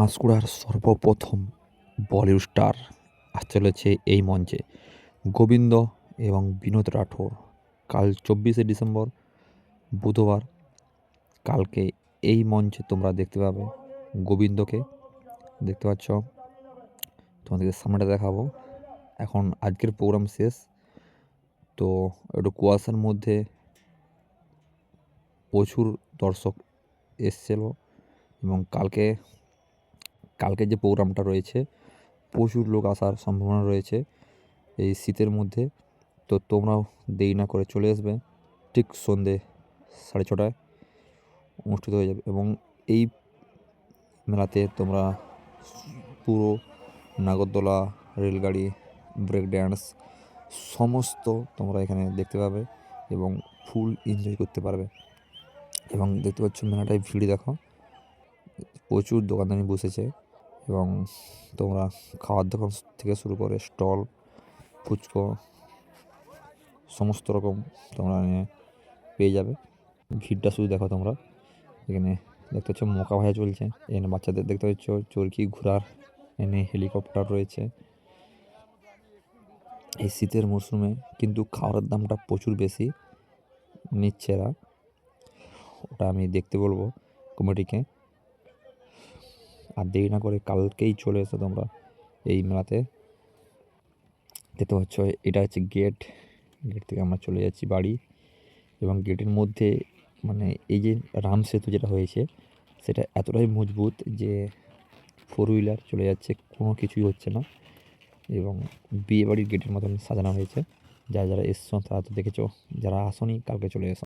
পাঁশকুড়ার সর্বপ্রথম বলিউড স্টার আসতে চলেছে এই মঞ্চে গোবিন্দ এবং বিনোদ রাঠোর। কাল 24শে ডিসেম্বর বুধবার কালকে এই মঞ্চে তোমরা দেখতে পাবে গোবিন্দকে। দেখতে পাচ্ছ, তোমাদেরকে সামনেটা দেখাবো। এখন আজকের প্রোগ্রাম শেষ, তো একটু কুয়াশার মধ্যে প্রচুর দর্শক এসছিল এবং কালকে যে প্রোগ্রামটা রয়েছে প্রচুর লোক আসার সম্ভাবনা রয়েছে এই শীতের মধ্যে। তো তোমরাও দেরি না করে চলে আসবে, ঠিক সন্ধে 6:30টায় অনুষ্ঠিত হয়ে যাবে এবং এই মেলাতে তোমরা পুরো নাগরদোলা, রেলগাড়ি, ব্রেক ড্যান্স সমস্ত তোমরা এখানে দেখতে পাবে এবং ফুল এনজয় করতে পারবে। এবং দেখতে পাচ্ছ মেলাটায় ভিড় দেখো, প্রচুর দোকানদানি বসেছে এবং তোমরা খাওয়ার দোকান থেকে শুরু করে স্টল, ফুচকো সমস্ত রকম তোমরা পেয়ে যাবে। ভিড়টা শুধু দেখো তোমরা। এখানে দেখতে পাচ্ছ মোকা ভাজা চলছে, এখানে বাচ্চাদের দেখতে পাচ্ছ চরকি ঘোরার, এখানে হেলিকপ্টার রয়েছে। এই শীতের মরশুমে কিন্তু খাওয়ার দামটা প্রচুর বেশি নিচ্ছে এরা, ওটা আমি দেখতে বলবো কমিটিকে। আর দেরি না করে কালকেই চলে এসো তোমরা এই মেলাতে। দেখতে পাচ্ছ এটা হচ্ছে গেট থেকে আমরা চলে যাচ্ছি বাড়ি এবং গেটের মধ্যে মানে এই যে রাম সেতু যেটা হয়েছে সেটা এতটাই মজবুত যে 4 হুইলার চলে যাচ্ছে, কোনো কিছুই হচ্ছে না। এবং বিয়ে বাড়ির গেটের মতন সাজানো হয়েছে। যারা এসছো তারা তো দেখেছো, যারা আসনি কালকে চলে এসো।